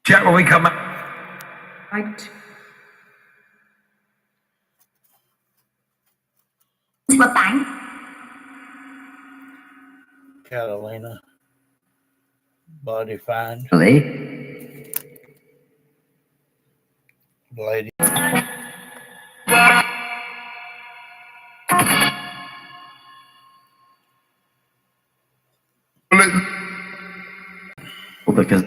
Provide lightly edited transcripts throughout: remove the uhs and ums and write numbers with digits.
Jack, when we come up. Right. Catalina. Body find. Lady. Because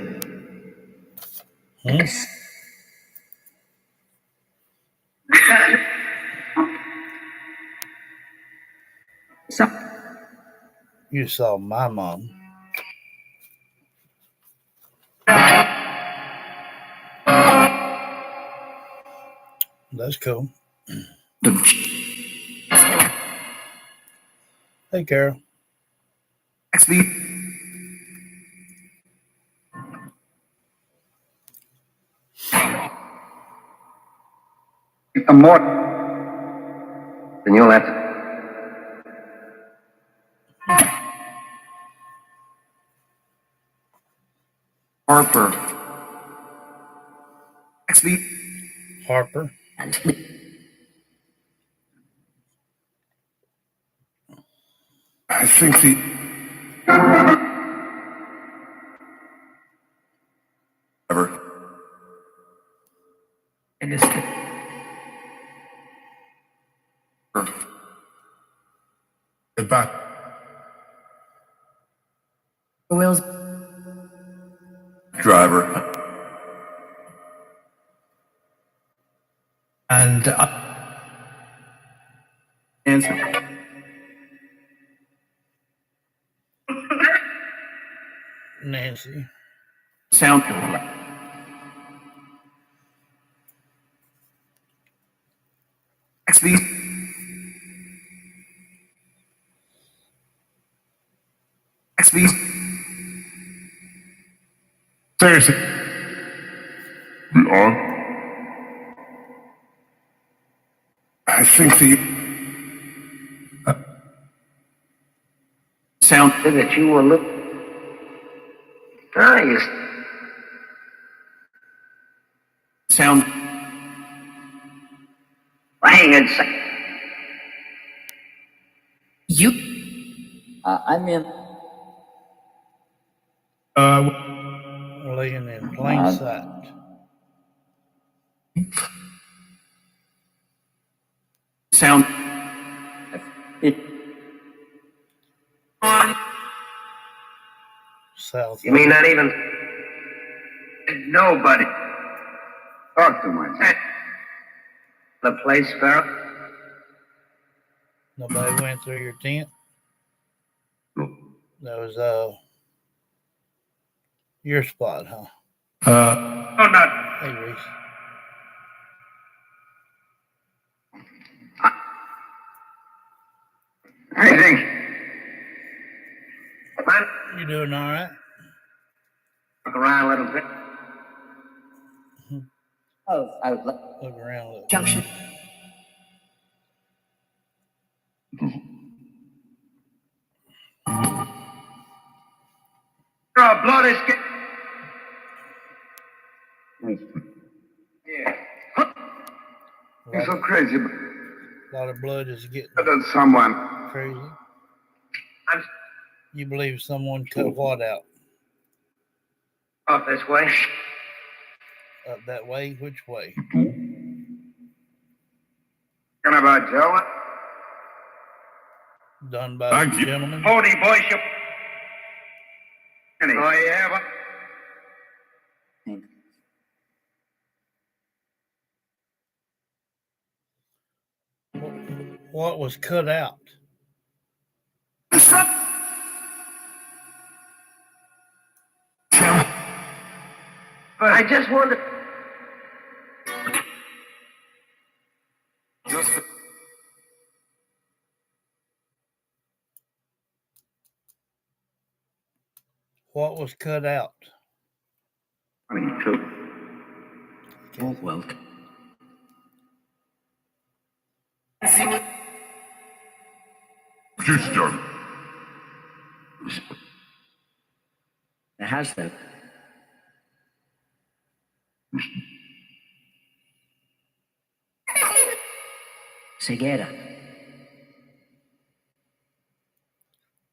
You saw my mom. That's cool. Hey, Carol. more than you'll have to. Harper. Harper. I think the ever and this goodbye. Will's driver and answer. Nancy. Sound. XB. XB. Seriously. We are. I think the sound that you were looking. Nice. Sound. Hang on a second. You. I'm in. Laying in plain sight. Sound. South. You mean not even nobody? Talk to myself. The place, Sparrow? Nobody went through your tent? No. That was your spot, huh? No, not. Hey, Reese. I think. You doing all right? Look around a little bit. Oh, I would Look around. Look. junction. Oh, blood is getting. Yeah. You're so crazy. A lot of blood is getting Someone. crazy. You believe someone cut what out? Up this way. Up that way? Which way? Talking about Joe? Done by the gentleman? Pony boy, you. Oh, yeah, What was cut out? But I just wonder. What was cut out? Oh, well. It has though. Ceguera.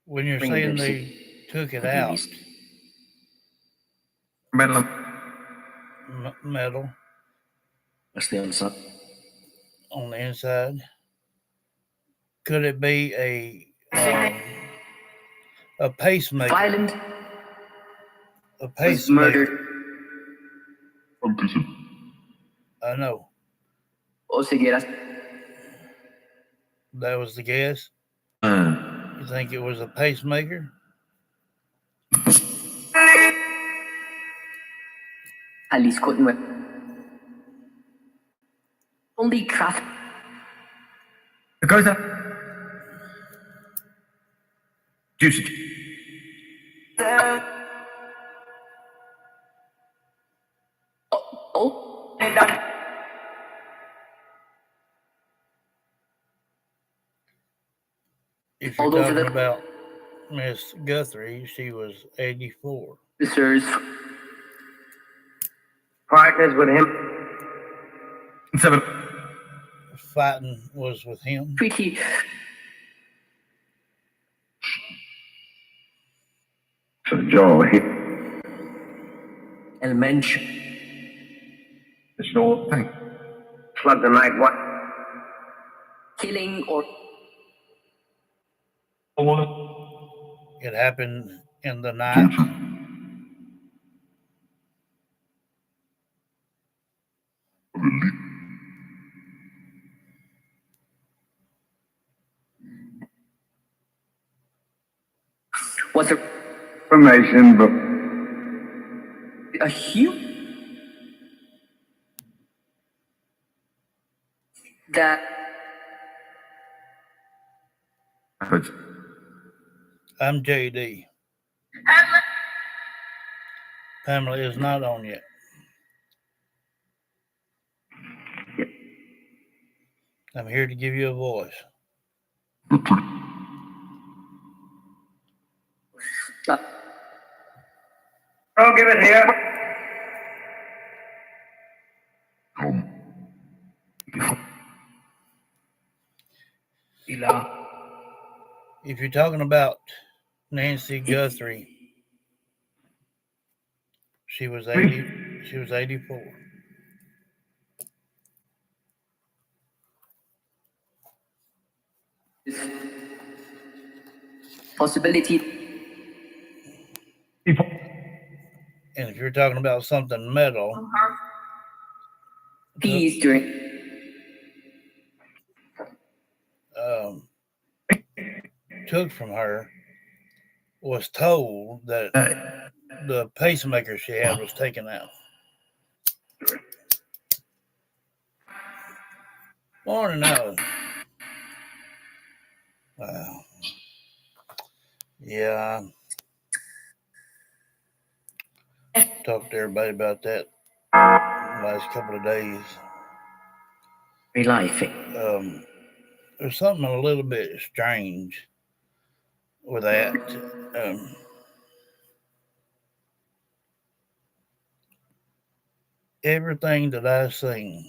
When you're Bring saying the they took it Could be out, least. Metal. metal What's the answer? on the inside. Could it be a pacemaker? Violent A was pacemaker. murdered. I know. O ceguera. That was the guess. You think it was a pacemaker? Alice couldn't. Only craft. Because juicy. Oh, If you're All over talking the- about Miss Guthrie, she was 84. Sirs. Partners with him. 7. Fighting was with him. Pretty. So Joe, he. El Mensch. It's your thing. Slug the night what? Killing or It happened in the night. was there Information, but a huge that I'm JD. Pamela is not on yet. I'm here to give you a voice. I'll give it here. If you're talking about Nancy Guthrie, she was 80. She was 84. possibility. And if you're talking about something metal, Peace during took from her, was told that the pacemaker she had was taken out. Morning, Alan. Wow. Yeah. I talked to everybody about that the last couple of days. life. There's something a little bit strange with that. Everything that I've seen,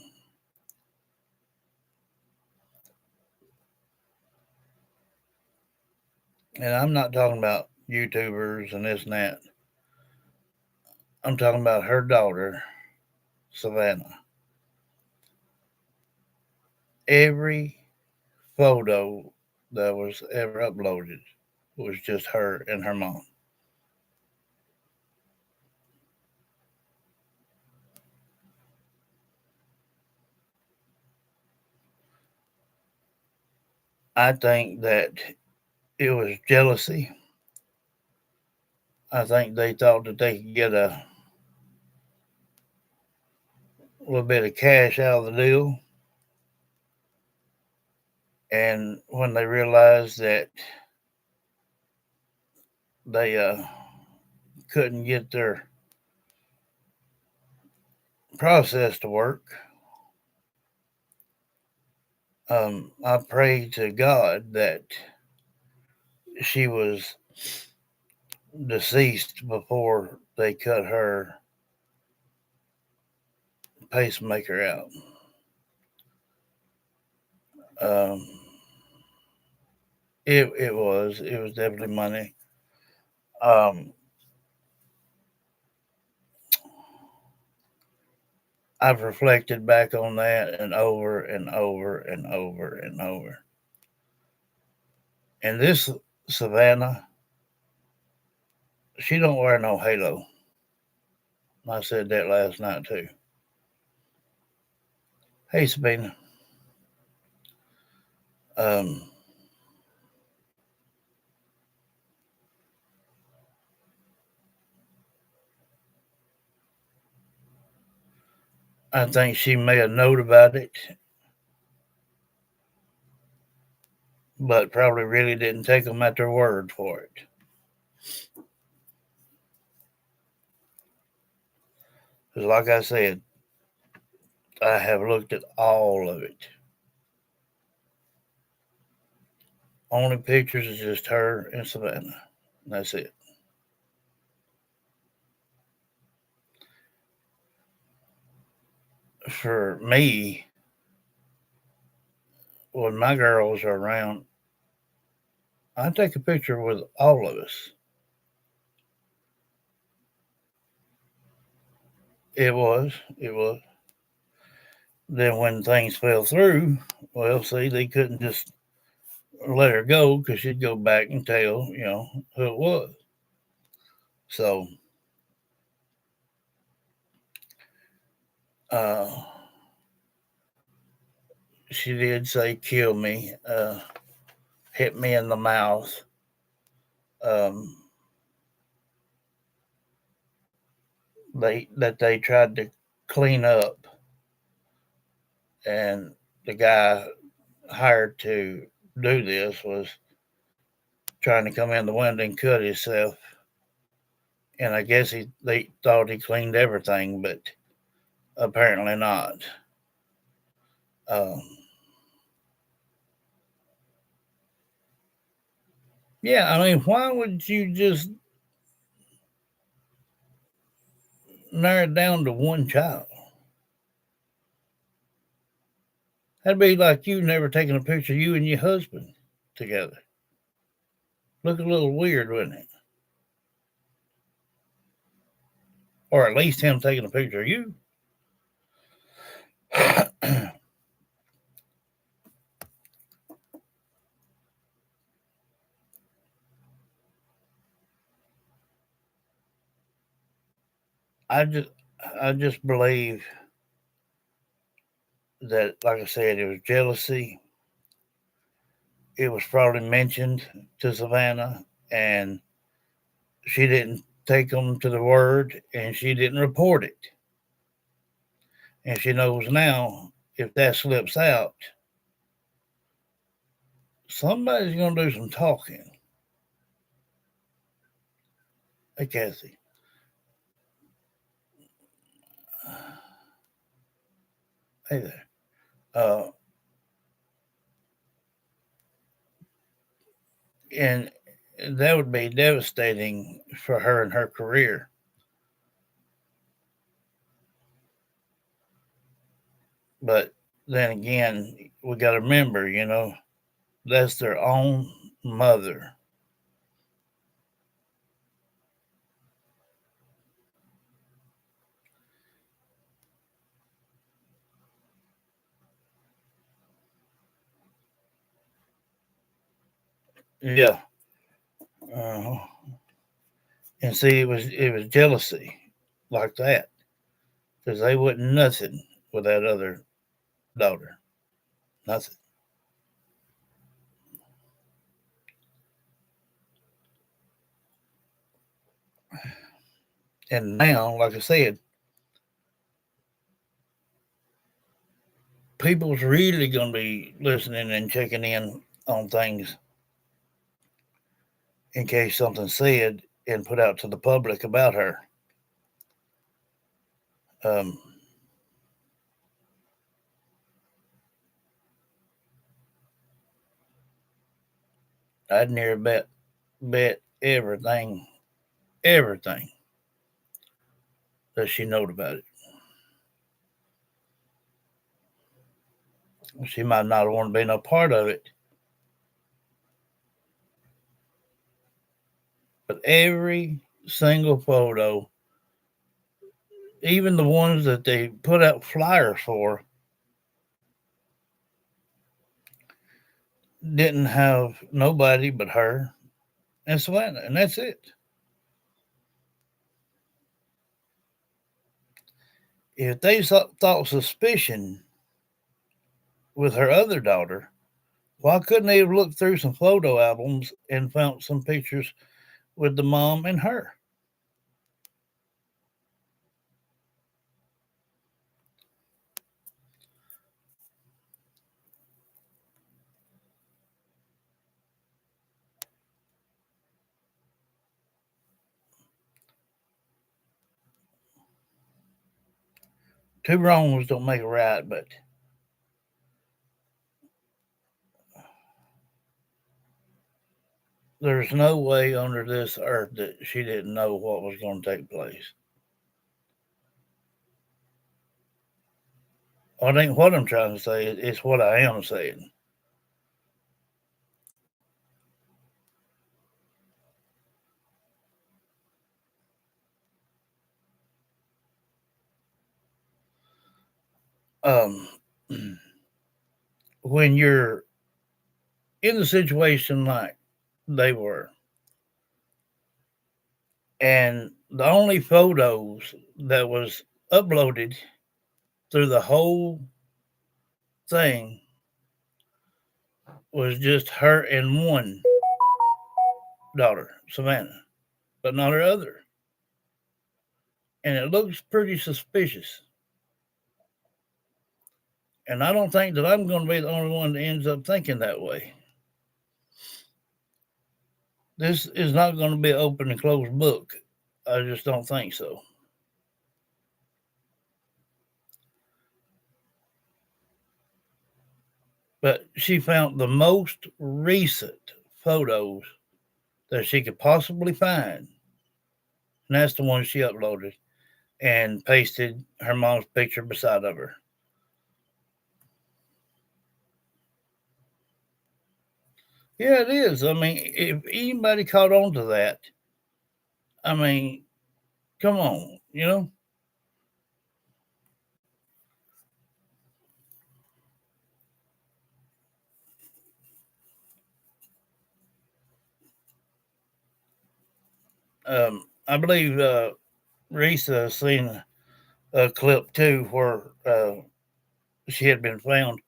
and I'm not talking about YouTubers and this and that. I'm talking about her daughter, Savannah. Every photo that was ever uploaded was just her and her mom. I think that it was jealousy. I think they thought that they could get a little bit of cash out of the deal. And when they realized that they couldn't get their process to work, I prayed to God that she was deceased before they cut her pacemaker out. Um, it was definitely money. Um, I've reflected back on that and over and over and over and over. And this Savannah, she don't wear no halo. I said that last night too. Hey Sabina. Um, I think she made a note about it, but probably really didn't take them at their word for it. Because, like I said, I have looked at all of it. Only pictures is just her and Savannah. That's it. For me, when my girls are around, I take a picture with all of us. It was. It was. Then when things fell through, well, see, they couldn't just let her go because she'd go back and tell, who it was. So, uh, she did say, kill me, hit me in the mouth. Um, they tried to clean up, and the guy hired to do this was trying to come in the window and cut himself. And I guess they thought he cleaned everything, but apparently not. Um, yeah, I mean, why would you just narrow it down to one child? That'd be like you never taking a picture of you and your husband together. Look a little weird, wouldn't it? Or at least him taking a picture of you. I just I just believe that, like I said, it was jealousy. It was probably mentioned to Savannah, and she didn't take them to the word, and she didn't report it. And she knows now if that slips out, somebody's going to do some talking. Hey, Kathy. Hey there. Uh, and that would be devastating for her and her career. But then again, we got to remember, that's their own mother. Yeah. Uh, and see, it was jealousy like that because they wasn't nothing with that other daughter. Nothing. And now, like I said, people's really going to be listening and checking in on things in case something's said and put out to the public about her. Um, I'd near bet everything that she knowed about it. She might not want to be no part of it, but every single photo, even the ones that they put out flyers for, didn't have nobody but her and Savannah, and that's it. If they thought suspicion with her other daughter, why couldn't they have looked through some photo albums and found some pictures with the mom and her? Two wrongs don't make a right, but there's no way under this earth that she didn't know what was going to take place. It ain't what I'm trying to say, it's what I am saying. Um, when you're in a situation like they were, and the only photos that was uploaded through the whole thing was just her and one daughter, Savannah, but not her other. And it looks pretty suspicious. And I don't think that I'm going to be the only one that ends up thinking that way. This is not going to be an open and closed book. I just don't think so. But she found the most recent photos that she could possibly find. And that's the one she uploaded and pasted her mom's picture beside of her. Yeah, it is. I mean, if anybody caught on to that, I mean, come on, you know? I believe Risa seen a clip too where she had been found.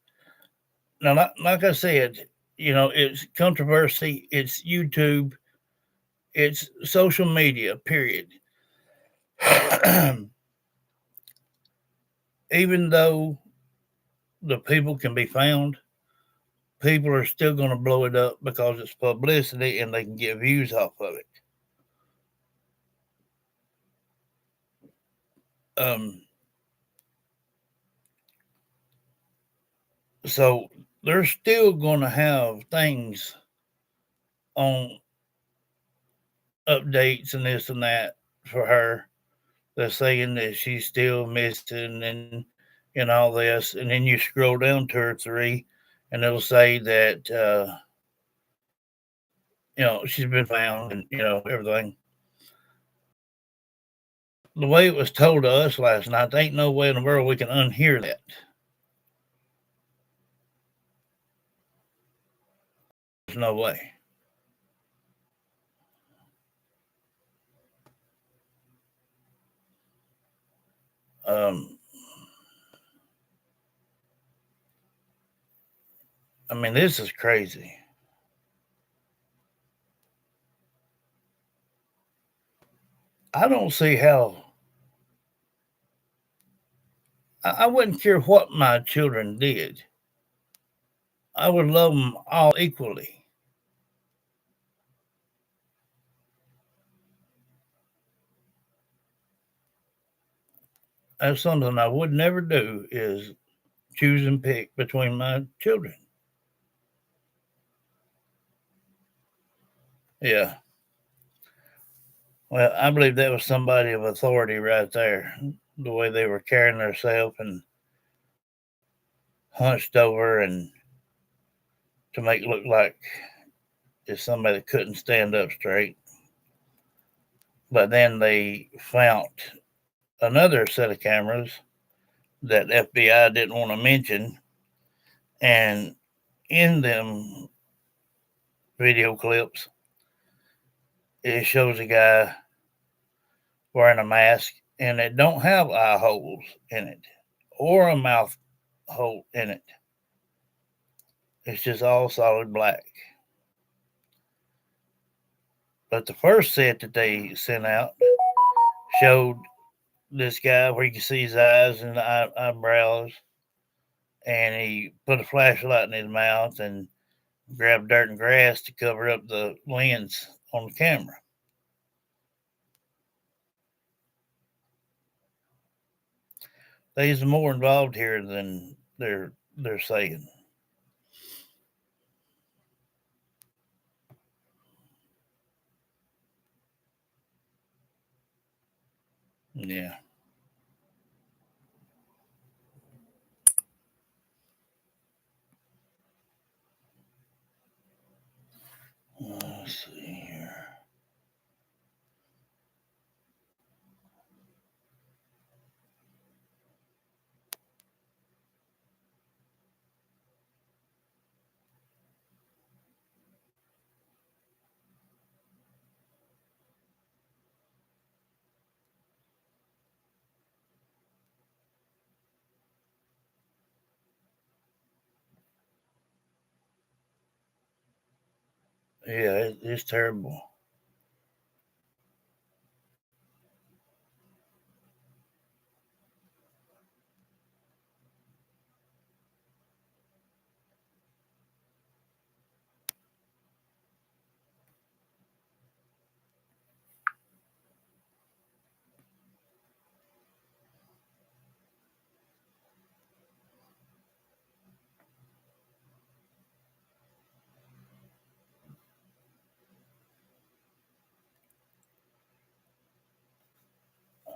Now, like I said, you know, it's controversy, it's YouTube, it's social media, period. Even though the people can be found, people are still going to blow it up because it's publicity and they can get views off of it. So they're still going to have things on updates and this and that for her. They're saying that she's still missing and all this, and then you scroll down 2 or 3, and it'll say that you know, she's been found and you know everything. The way it was told to us last night, there ain't no way in the world we can unhear that. There's no way. I mean, this is crazy. I don't see how I wouldn't care what my children did. I would love them all equally. That's something I would never do is choose and pick between my children. Yeah. Well, I believe that was somebody of authority right there. The way they were carrying themselves and hunched over and to make it look like it's somebody that couldn't stand up straight. But then they found another set of cameras that FBI didn't want to mention. And in them video clips, it shows a guy wearing a mask and it don't have eye holes in it or a mouth hole in it. It's just all solid black. But the first set that they sent out showed this guy where you can see his eyes and eyebrows, and he put a flashlight in his mouth and grabbed dirt and grass to cover up the lens on the camera. There's more involved here than they're saying. Yeah. Let's see here. Yeah, it's terrible.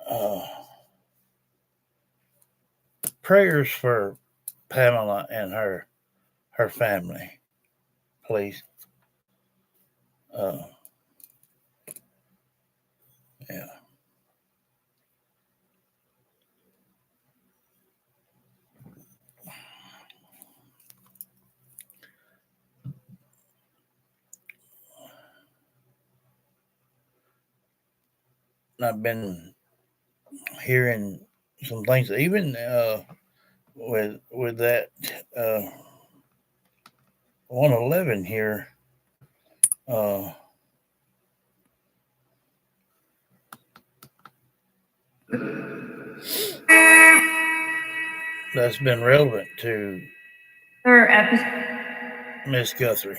Uh, Prayers for Pamela and her family, please. Uh, yeah. I've been hearing some things, even with that 111 here. Uh, that's been relevant to Miss Guthrie.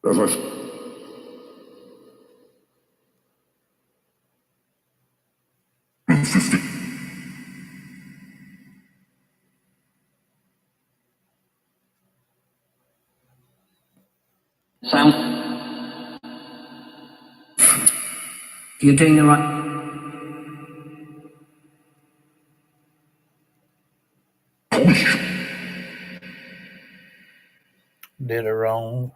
As I insisted. Sound. You're doing the right. Did her wrong.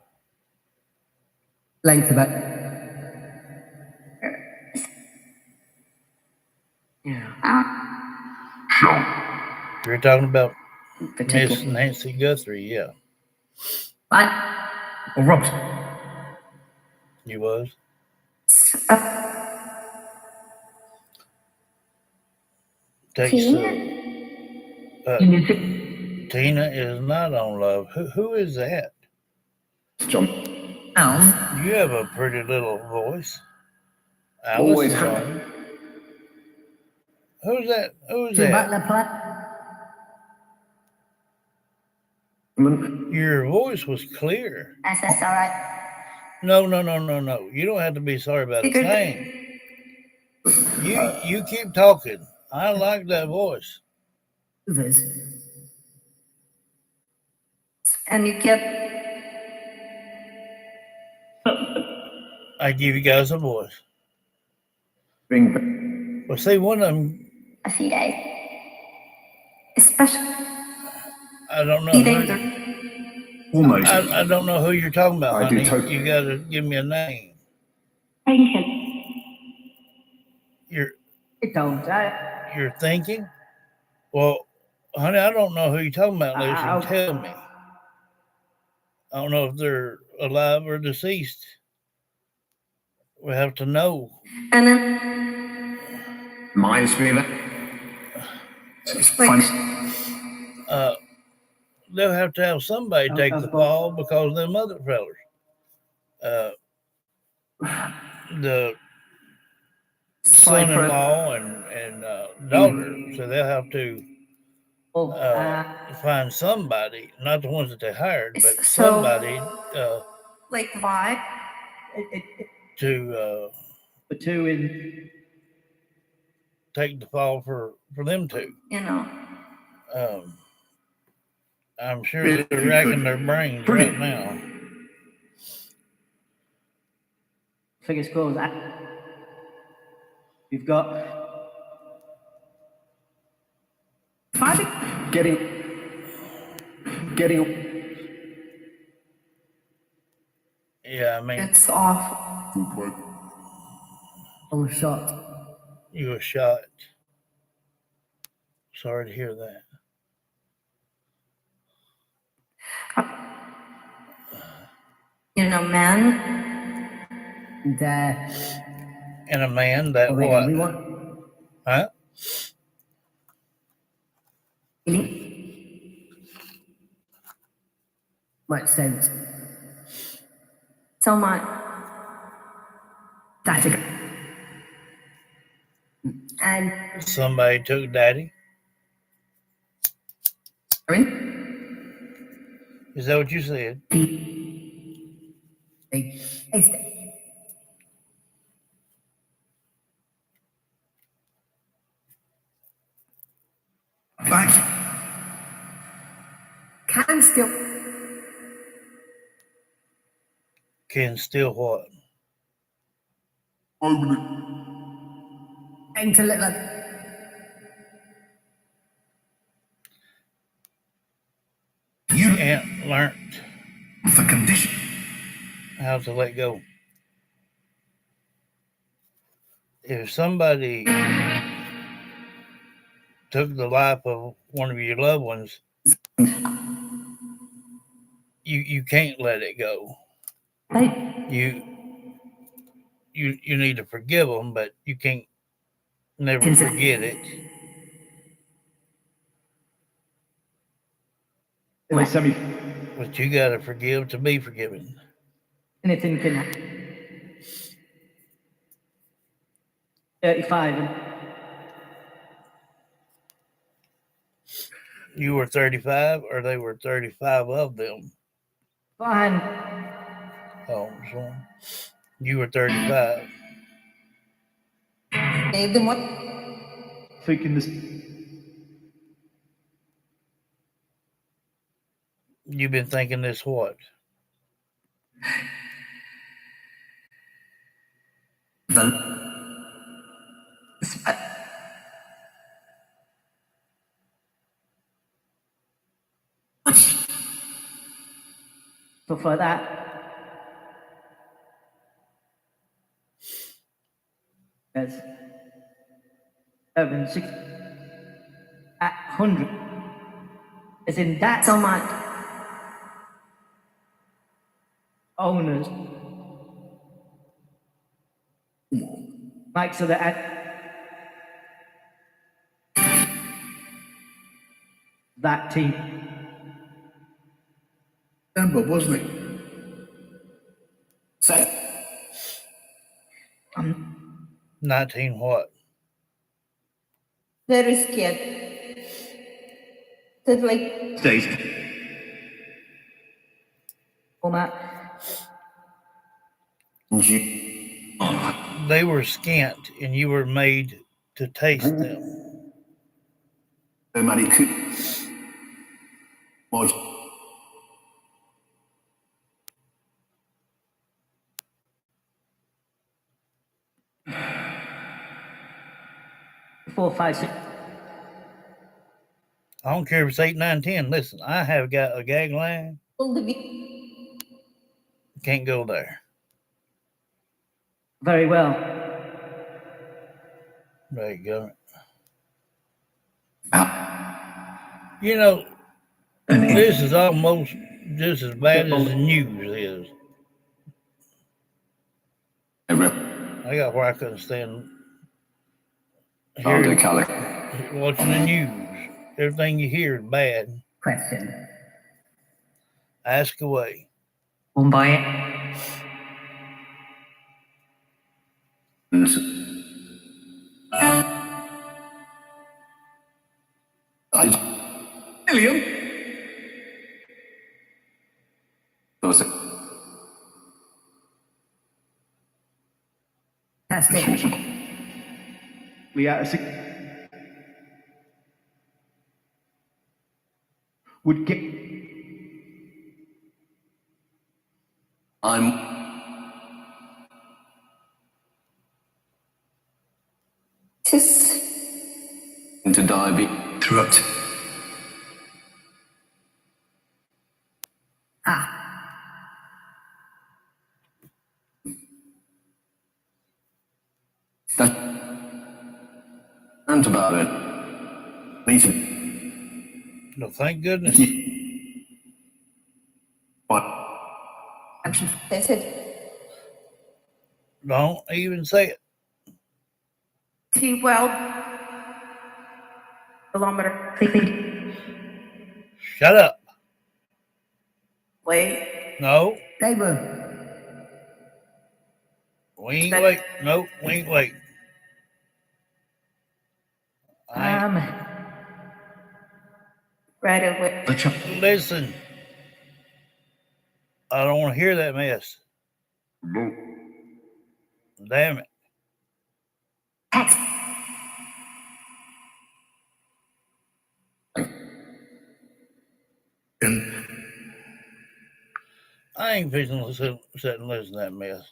Length of it. Show. You're talking about Miss Nancy Guthrie, yeah. What? Or Robert? You was? Takes Tina is not on love. Who is that? John. Sound. You have a pretty little voice. Always Alice is had. on. Who's that? Who's To back that? the play. Your voice was clear. That's all right. No. You don't have to be sorry about a Figured- thing. You keep talking. I like that voice. Others. And you kept I give you guys a voice. Bring back. Well, see, one of them, a few days. Especially I don't know. eating Who, Almost. I don't know who you're talking about, I do honey. totally. You got to give me a name. thinking. It don't. You're thinking. Well, honey, I don't know who you're talking about unless you tell me. I don't know if they're alive or deceased. We have to know. And then Reminds me of that. It's like They'll have to have somebody take the fall because them other fellas. The son-in-law and daughter, so they'll have to find somebody, not the ones that they hired, but So- somebody like why? to The two in. take the fall for them two. You know. I'm sure they're racking their brains right now. Fingers closed. We've got. Getting. Yeah, I mean, It's awful. Oh, shot. you were shot. Sorry to hear that. You know, men. And, And a man that we what? want. Huh? Makes sense. So much. That's it. And. Somebody took daddy. Is that what you said? Back. Can still. Can still what? And to let that. You ain't learned The condition. how to let go. If somebody took the life of one of your loved ones, you can't let it go. You need to forgive them, but you can't never forget it. But you got to forgive to be forgiven. Anything can. 35. You were 35, or they were 35 of them. Fine. Oh, so you were 35. Gave them what? Thinking this. You've been thinking this what? Stuff like that. There's 7, 6, 100. As in that So much. owners. Like so that that team. Remember, wasn't it? 19 what? Very scared. That like format. They were scant and you were made to taste them. Four, five, six. I don't care if it's 8, 9, 10. Listen, I have got a gag line. all the vi- Can't go there. Very well. There you go. You know, this is almost just as bad as the news is. I got where I couldn't stand hearing, watching the news. Everything you hear is bad. Question. Ask away. Mumbai. William? Testing. We are would get Just into diabetes throughout. And about it. Meeting. No, thank goodness. What? they said Don't even say it. T-well kilometer. Shut up. Wait. No, Neighbor. we ain't wait. Nope, we ain't wait. Right away. Listen, I don't want to hear that mess. No. Damn it. And I ain't fixing to sit and listen to that mess.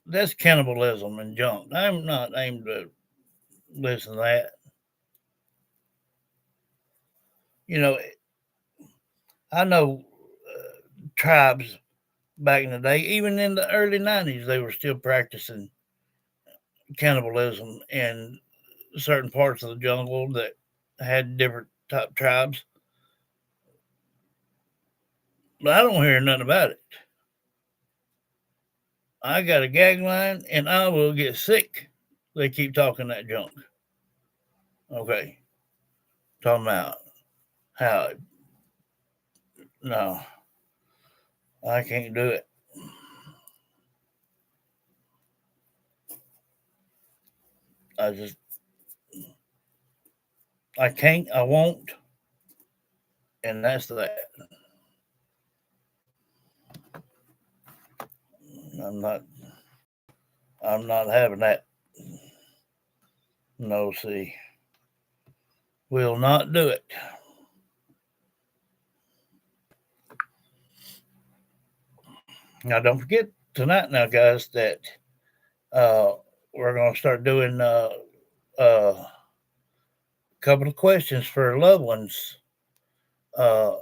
That's cannibalism and junk. I'm not aimed to listen to that. You know, I know tribes back in the day, even in the early 90s, they were still practicing cannibalism in certain parts of the jungle that had different type tribes. But I don't hear nothing about it. I got a gag line and I will get sick. They keep talking that junk. Okay. Talking about how, no, I can't do it. I can't, I won't. And that's that. I'm not having that. No, see. Will not do it. Now, don't forget tonight, now, guys, that we're going to start doing a couple of questions for loved ones that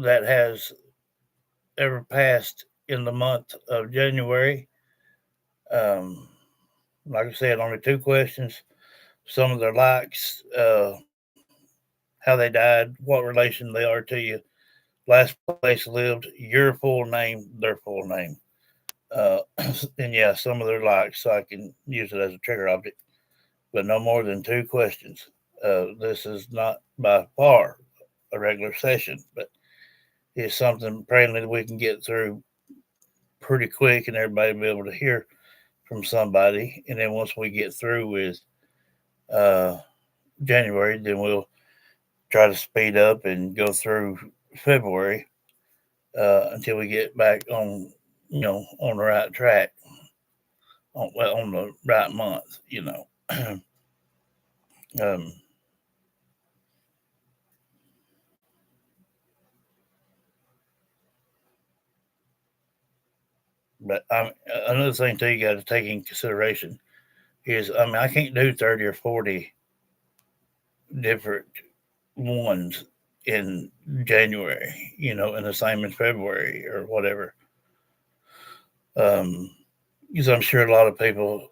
has ever passed in the month of January. Like I said, only 2 questions. Some of their likes, how they died, what relation they are to you, last place lived, your full name, their full name. And yeah, some of their likes, so I can use it as a trigger object, but no more than 2 questions. This is not by far a regular session, but it's something apparently we can get through pretty quick, and everybody will be able to hear from somebody. And then once we get through with January, then we'll try to speed up and go through February until we get back on, on the right track, on the right month, um, but another thing too, you got to take in consideration is, I can't do 30 or 40 different ones in January, and the same in February or whatever. Because I'm sure a lot of people,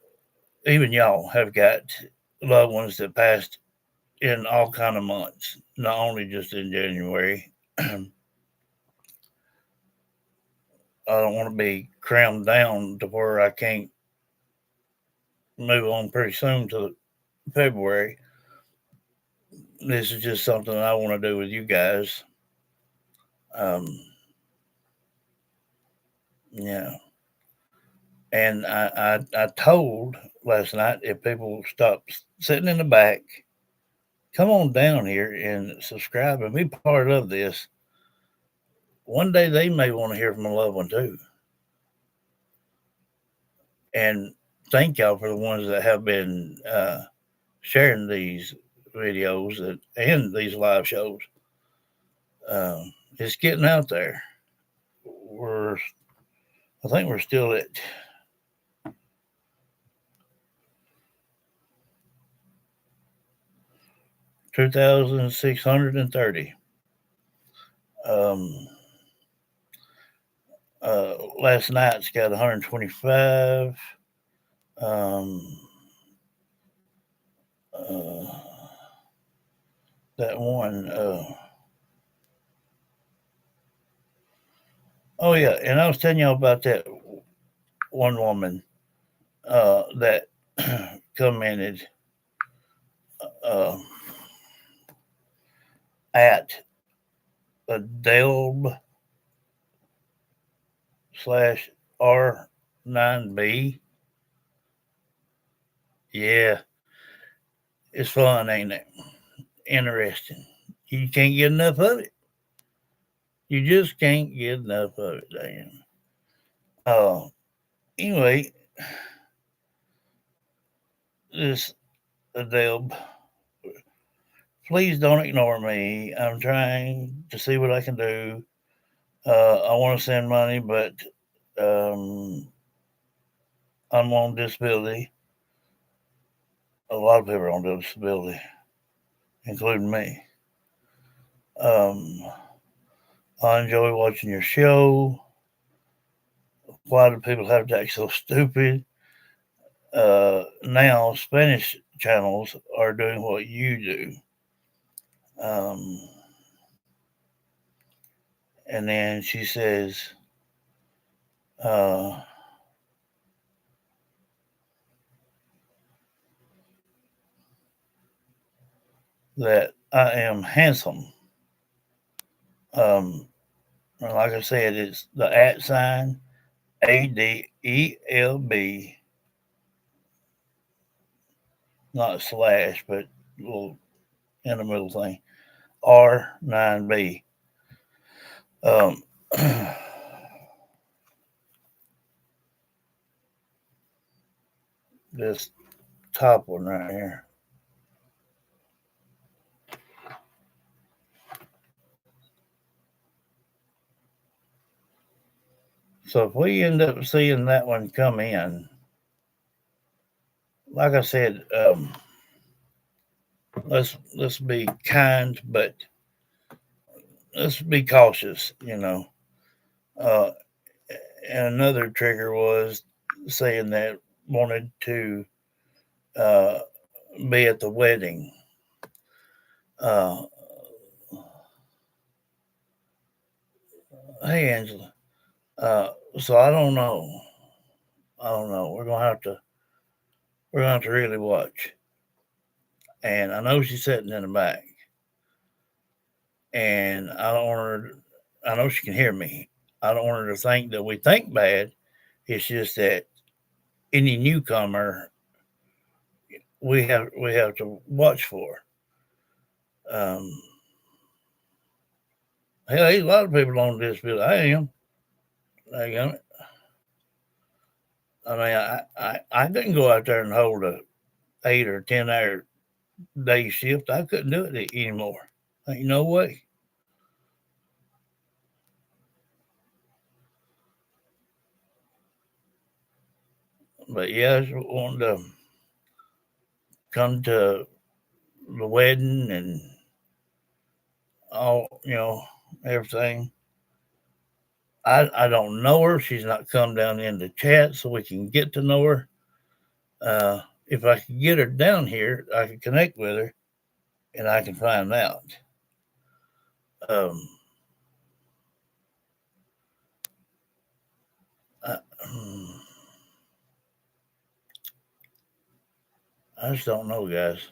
even y'all, have got loved ones that passed in all kind of months, not only just in January. I don't want to be crammed down to where I can't move on pretty soon to February. This is just something I want to do with you guys. Yeah. And I told last night, if people stop sitting in the back, come on down here and subscribe and be part of this. One day they may want to hear from a loved one too. And thank y'all for the ones that have been sharing these videos and these live shows. It's getting out there. I think we're still at 2,630. Last night's got 125. That one. Oh yeah, and I was telling y'all about that one woman that commented at Adelb/R9B. Yeah, it's fun, ain't it? Interesting. You can't get enough of it. You just can't get enough of it, damn. Anyway, this Adelb, please don't ignore me. I'm trying to see what I can do. I want to send money, but I'm on disability. A lot of people are on disability, including me. I enjoy watching your show. Why do people have to act so stupid? Now Spanish channels are doing what you do. And then she says, that I am handsome. Like I said, it's the @ ADELB, not slash, but little in the middle thing, R9B. This top one right here. So if we end up seeing that one come in, like I said, let's be kind, but let's be cautious, and another trigger was saying that wanted to be at the wedding. Hey Angela. So I don't know. We're gonna have to really watch. And I know she's sitting in the back. And I don't want her. I know she can hear me. I don't want her to think that we think bad It's just that any newcomer we have to watch for. Hell, there's a lot of people on disability. I am. I am. I mean, I couldn't go out there and hold a 8 or 10 hour day shift. I couldn't do it anymore. Ain't no way. But yeah, I just wanted to come to the wedding and all, everything. I don't know her. She's not come down in the chat so we can get to know her. If I could get her down here, I could connect with her and I can find out. Um, I, I just don't know, guys.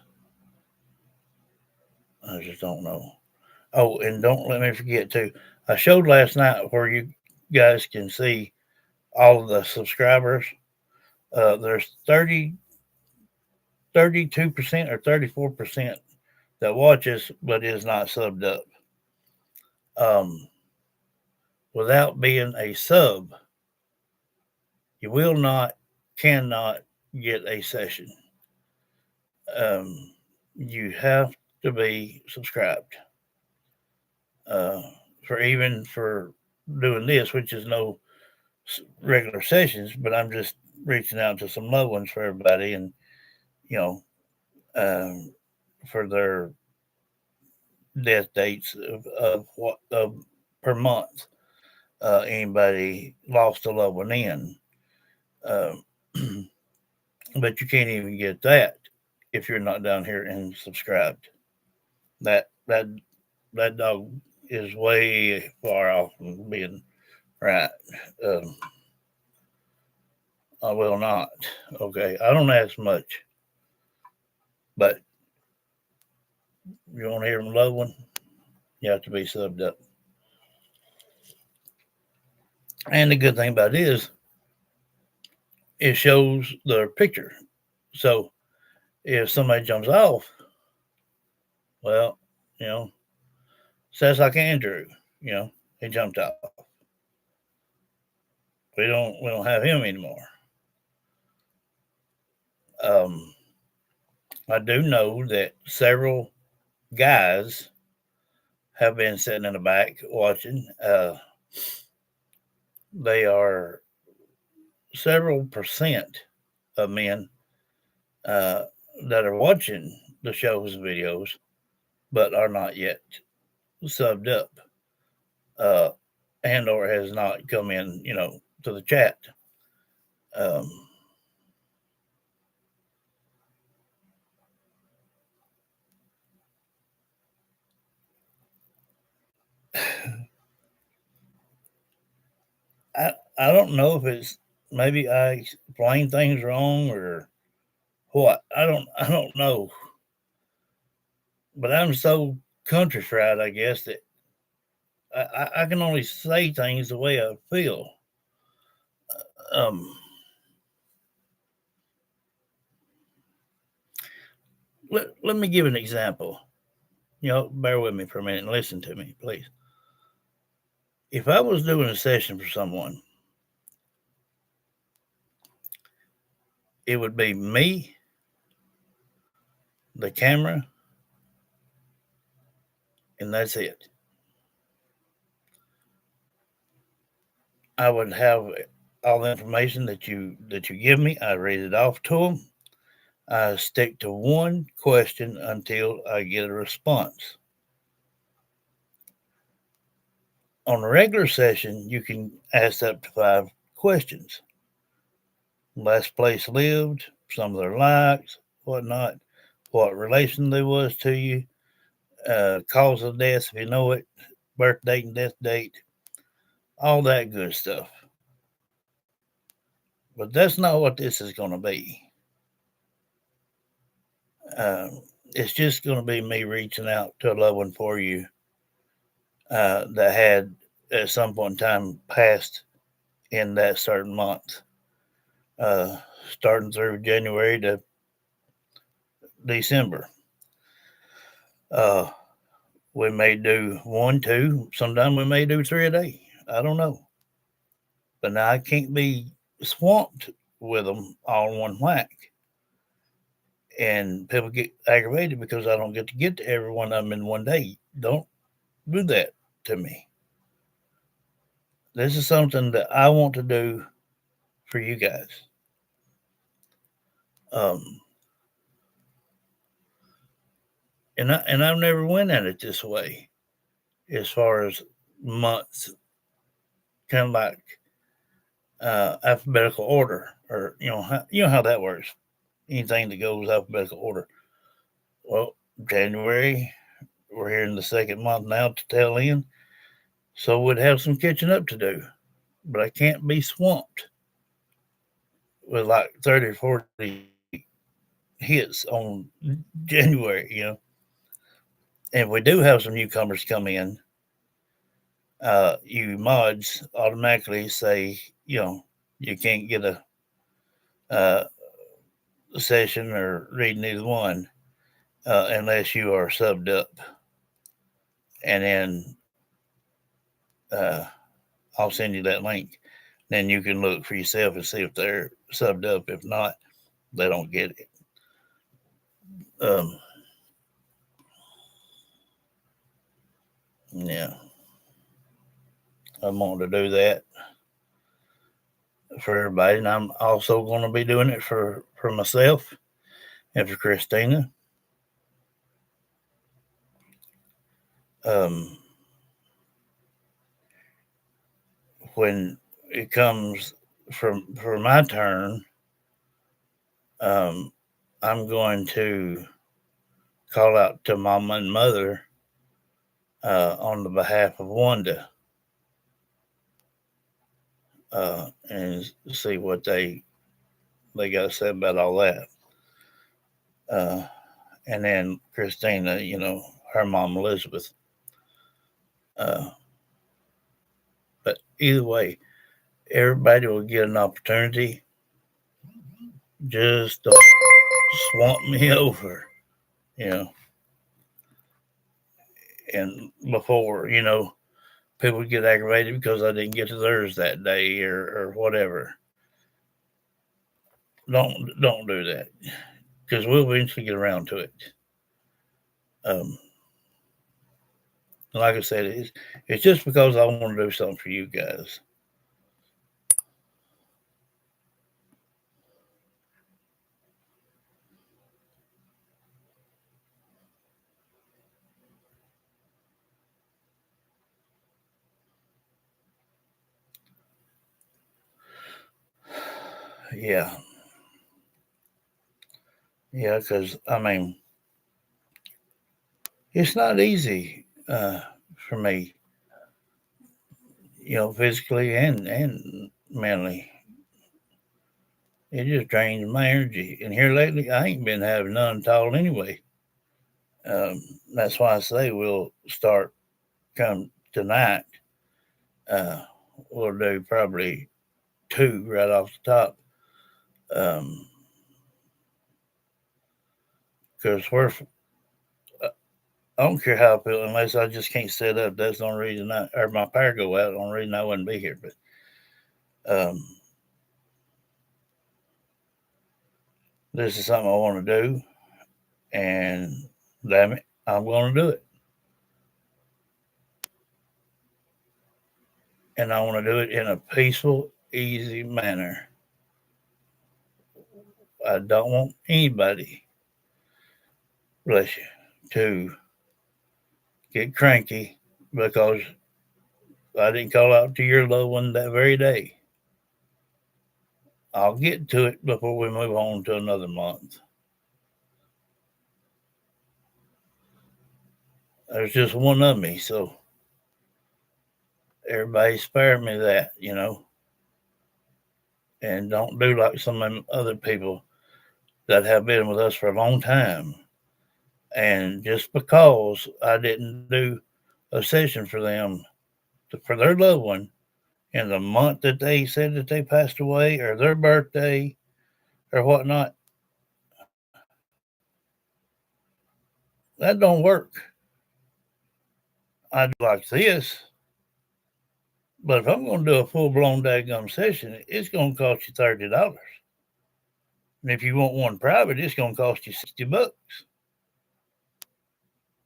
I just don't know. Oh, and don't let me forget too. I showed last night where you guys can see all of the subscribers. There's 32% or 34% that watches but is not subbed up. Without being a sub, you cannot get a session. You have to be subscribed. For doing this, which is no regular sessions, but I'm just reaching out to some loved ones for everybody, and for their death dates of per month. Anybody lost a loved one in, but you can't even get that if you're not down here and subscribed. That dog is way far off from being right. I will not. Okay, I don't ask much, but you want to hear from a loved one, you have to be subbed up. And the good thing about it is, it shows their picture. So if somebody jumps off, well, says like Andrew, he jumped off. We don't have him anymore. I do know that several guys have been sitting in the back watching. They are several percent of men that are watching the show's videos, but are not yet subbed up, and or has not come in, to the chat. I don't know if it's maybe I explain things wrong or what. I don't know. But I'm so country fried, I guess, that I can only say things the way I feel. Let me give an example. Bear with me for a minute and listen to me, please. If I was doing a session for someone, it would be me, the camera, and that's it. I would have all the information that you give me. I read it off to them. I stick to one question until I get a response. On a regular session, you can ask up to 5 questions. Last place lived, some of their likes, whatnot, what relation they was to you, cause of death, if you know it, birth date and death date, all that good stuff. But that's not what this is going to be. It's just going to be me reaching out to a loved one for you that had at some point in time passed in that certain month. starting through January to December. Uh, we may do 1, 2, sometimes we may do 3 a day. I don't know. But now I can't be swamped with them all in one whack. And people get aggravated because I don't get to every one of them in one day. Don't do that to me. This is something that I want to do for you guys. Um, and I've never went at it this way, as far as months, kind of like alphabetical order, or you know how that works. Anything that goes alphabetical order. Well, January, we're here in the second month now to tail end, so we'd have some catching up to do. But I can't be swamped with like 30 or 40 hits on January, And if we do have some newcomers come in, you mods automatically say, you can't get uh, a session or reading either one unless you are subbed up. And then uh, I'll send you that link. Then you can look for yourself and see if they're subbed up. If not, they don't get it. Yeah. I'm wanting to do that for everybody. And I'm also going to be doing it for myself and for Christina. When it comes for my turn, I'm going to call out to Mama and Mother on the behalf of Wanda and see what they got to say about all that. And then Christina, her mom Elizabeth. But either way, everybody will get an opportunity. Just don't swamp me over, And before, people get aggravated because I didn't get to theirs that day or whatever. Don't do that, because we'll eventually get around to it. Like I said, it's just because I want to do something for you guys. Yeah, because I mean, it's not easy for me, physically and mentally. It just drains my energy. And here lately, I ain't been having none at all anyway. That's why I say we'll start come tonight. We'll do probably 2 right off the top. Because I don't care how I feel unless I just can't set up. That's the only reason or my power go out. The only reason I wouldn't be here. But this is something I want to do, and damn it, I'm going to do it. And I want to do it in a peaceful, easy manner. I don't want anybody, bless you, to get cranky because I didn't call out to your loved one that very day. I'll get to it before we move on to another month. There's just one of me, so everybody spare me that, and don't do like some of them other people that have been with us for a long time. And just because I didn't do a session for them, for their loved one in the month that they said that they passed away or their birthday or whatnot. That don't work. I do like this, but if I'm going to do a full blown daggum session, it's going to cost you $30. And if you want one private, it's going to cost you $60.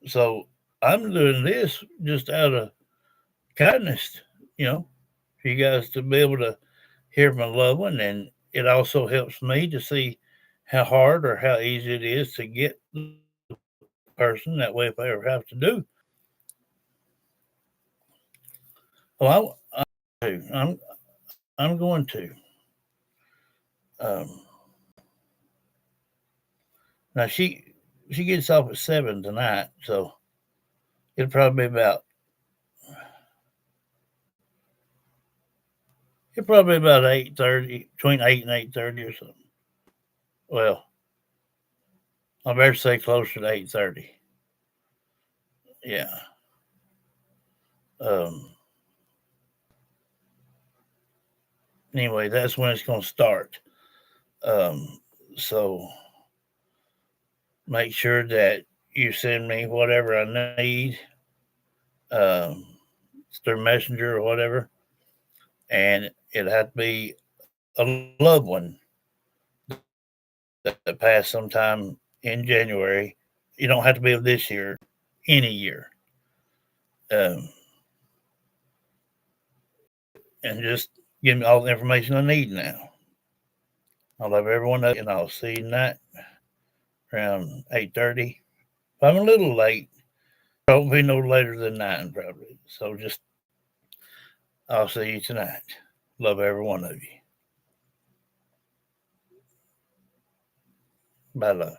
So I'm doing this just out of kindness, for you guys to be able to hear from a loved one. And it also helps me to see how hard or how easy it is to get the person. That way, if I ever have to do, well, I'm going to. Now she gets off at 7 tonight, so it'll probably be about 8:30, between 8 and 8:30 or something. Well, I better say closer to 8:30. Yeah. Anyway, that's when it's going to start. So make sure that you send me whatever I need through Messenger or whatever, and it had to be a loved one that passed sometime in January. You don't have to be of this year, any year. And just give me all the information I need now. I'll love everyone up, and I'll see you tonight around 8:30. If I'm a little late, I won't be no later than 9 probably. So I'll see you tonight. Love every one of you. Bye, love.